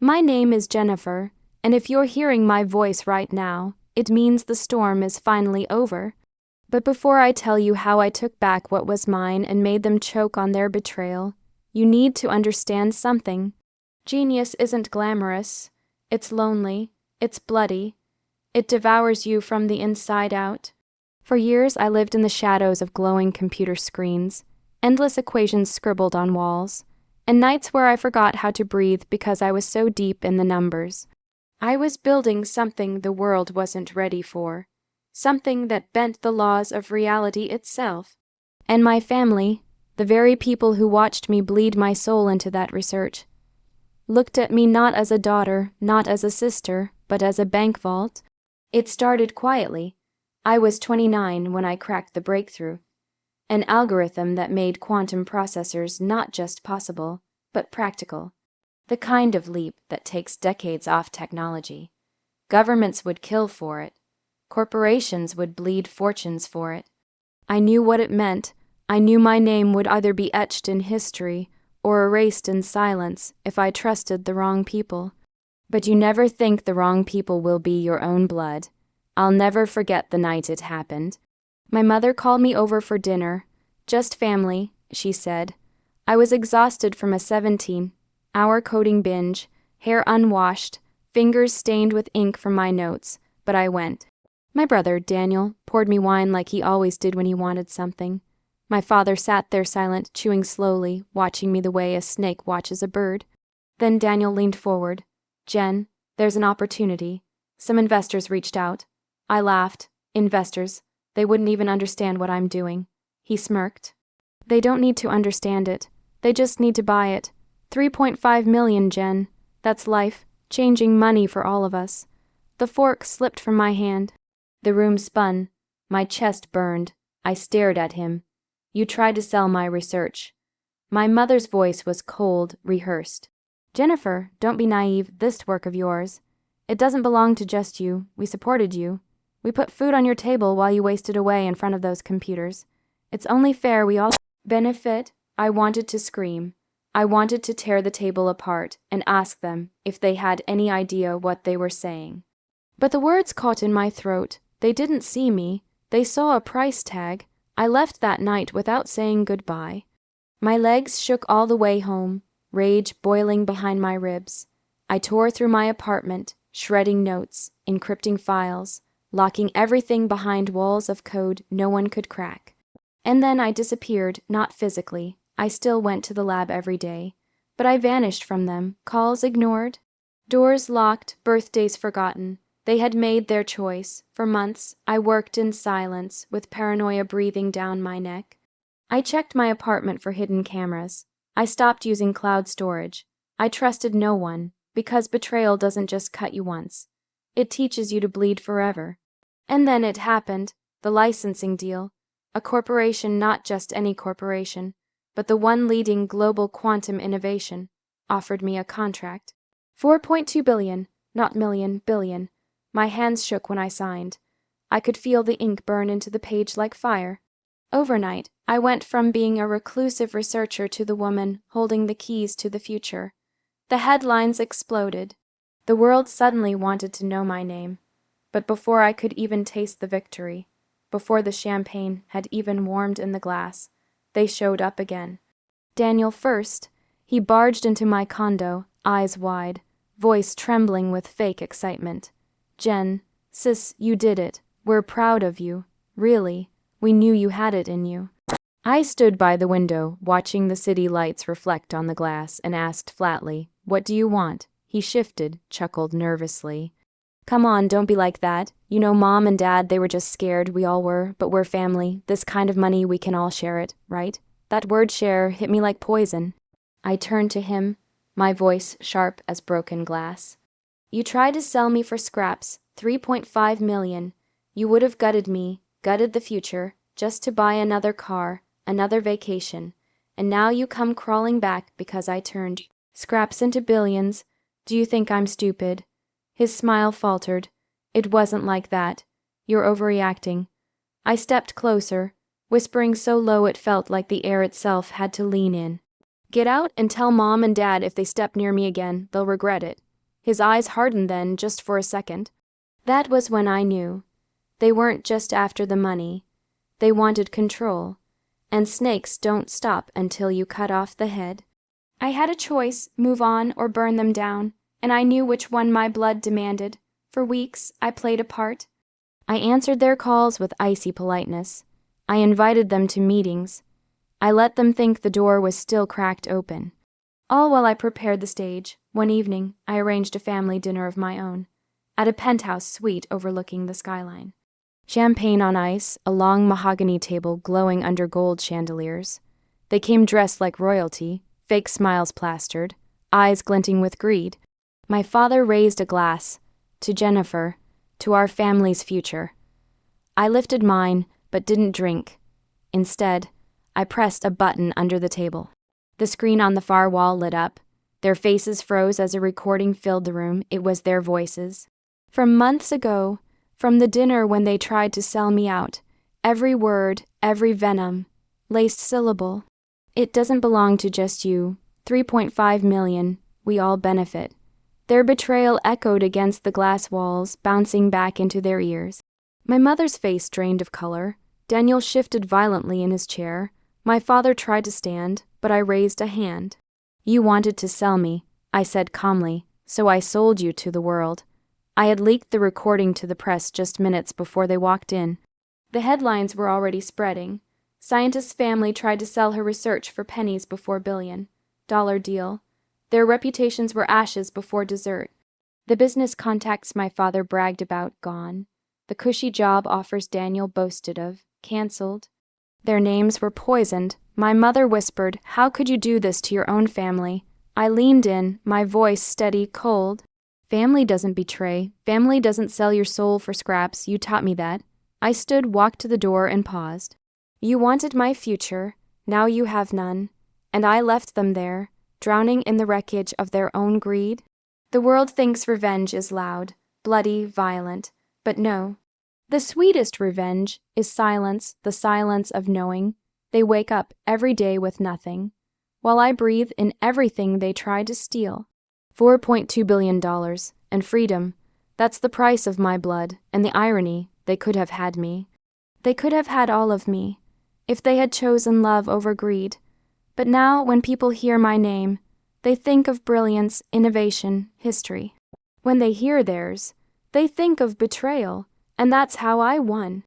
My name is Jennifer, and if you're hearing my voice right now, it means the storm is finally over. But before I tell you how I took back what was mine and made them choke on their betrayal, you need to understand something. Genius isn't glamorous. It's lonely. It's bloody. It devours you from the inside out. For years, I lived in the shadows of glowing computer screens, endless equations scribbled on walls, and nights where I forgot how to breathe because I was so deep in the numbers. I was building something the world wasn't ready for, something that bent the laws of reality itself. And my family, the very people who watched me bleed my soul into that research, looked at me not as a daughter, not as a sister, but as a bank vault. It started quietly. I was 29 when I cracked the breakthrough, an algorithm that made quantum processors not just possible, but practical. The kind of leap that takes decades off technology. Governments would kill for it. Corporations would bleed fortunes for it. I knew what it meant. I knew my name would either be etched in history or erased in silence if I trusted the wrong people. But you never think the wrong people will be your own blood. I'll never forget the night it happened. My mother called me over for dinner. Just family, she said. I was exhausted from a 17-hour coding binge, hair unwashed, fingers stained with ink from my notes, but I went. My brother, Daniel, poured me wine like he always did when he wanted something. My father sat there silent, chewing slowly, watching me the way a snake watches a bird. Then Daniel leaned forward. Jen, there's an opportunity. Some investors reached out. I laughed. Investors. They wouldn't even understand what I'm doing. He smirked. They don't need to understand it. They just need to buy it. 3.5 million, Jen. That's life-changing money for all of us. The fork slipped from my hand. The room spun. My chest burned. I stared at him. You tried to sell my research. My mother's voice was cold, rehearsed. Jennifer, don't be naive. This work of yours, it doesn't belong to just you. We supported you. We put food on your table while you wasted away in front of those computers. It's only fair we all benefit. I wanted to scream. I wanted to tear the table apart and ask them if they had any idea what they were saying. But the words caught in my throat. They didn't see me. They saw a price tag. I left that night without saying goodbye. My legs shook all the way home, rage boiling behind my ribs. I tore through my apartment, shredding notes, encrypting files, locking everything behind walls of code no one could crack. And then I disappeared, not physically. I still went to the lab every day. But I vanished from them, calls ignored, doors locked, birthdays forgotten. They had made their choice. For months, I worked in silence, with paranoia breathing down my neck. I checked my apartment for hidden cameras. I stopped using cloud storage. I trusted no one, because betrayal doesn't just cut you once. It teaches you to bleed forever. And then it happened, the licensing deal. A corporation, not just any corporation, but the one leading global quantum innovation, offered me a contract. 4.2 billion, not million, billion. My hands shook when I signed. I could feel the ink burn into the page like fire. Overnight, I went from being a reclusive researcher to the woman holding the keys to the future. The headlines exploded. The world suddenly wanted to know my name. But before I could even taste the victory, before the champagne had even warmed in the glass, they showed up again. Daniel first. He barged into my condo, eyes wide, voice trembling with fake excitement. Jen, sis, you did it. We're proud of you. Really, we knew you had it in you. I stood by the window, watching the city lights reflect on the glass, and asked flatly, "What do you want?" He shifted, chuckled nervously. "Come on, don't be like that. You know, Mom and Dad, they were just scared. We all were, but we're family. This kind of money, we can all share it, right?" That word share hit me like poison. I turned to him, my voice sharp as broken glass. You tried to sell me for scraps, 3.5 million. You would have gutted me, gutted the future, just to buy another car, another vacation. And now you come crawling back because I turned scraps into billions. Do you think I'm stupid? His smile faltered. It wasn't like that. You're overreacting. I stepped closer, whispering so low it felt like the air itself had to lean in. Get out and tell Mom and Dad if they step near me again, they'll regret it. His eyes hardened then, just for a second. That was when I knew. They weren't just after the money. They wanted control. And snakes don't stop until you cut off the head. I had a choice, move on or burn them down, and I knew which one my blood demanded. For weeks, I played a part. I answered their calls with icy politeness. I invited them to meetings. I let them think the door was still cracked open. All while I prepared the stage. One evening, I arranged a family dinner of my own, at a penthouse suite overlooking the skyline. Champagne on ice, a long mahogany table glowing under gold chandeliers. They came dressed like royalty, fake smiles plastered, eyes glinting with greed. My father raised a glass, to Jennifer, to our family's future. I lifted mine, but didn't drink. Instead, I pressed a button under the table. The screen on the far wall lit up. Their faces froze as a recording filled the room. It was their voices. From months ago, from the dinner when they tried to sell me out, every word, every venom, laced syllable. It doesn't belong to just you. 3.5 million. We all benefit. Their betrayal echoed against the glass walls, bouncing back into their ears. My mother's face drained of color. Daniel shifted violently in his chair. My father tried to stand, but I raised a hand. You wanted to sell me, I said calmly, so I sold you to the world. I had leaked the recording to the press just minutes before they walked in. The headlines were already spreading. Scientist's family tried to sell her research for pennies before billion-dollar deal. Their reputations were ashes before dessert. The business contacts my father bragged about gone. The cushy job offers Daniel boasted of canceled. Their names were poisoned. My mother whispered, "How could you do this to your own family?" I leaned in, my voice steady, cold. Family doesn't betray. Family doesn't sell your soul for scraps. You taught me that. I stood, walked to the door, and paused. You wanted my future. Now you have none. And I left them there, drowning in the wreckage of their own greed. The world thinks revenge is loud, bloody, violent. But no. The sweetest revenge is silence, the silence of knowing. They wake up every day with nothing, while I breathe in everything they tried to steal. $4.2 billion, and freedom. That's the price of my blood, and the irony, they could have had me. They could have had all of me, if they had chosen love over greed. But now, when people hear my name, they think of brilliance, innovation, history. When they hear theirs, they think of betrayal, and that's how I won.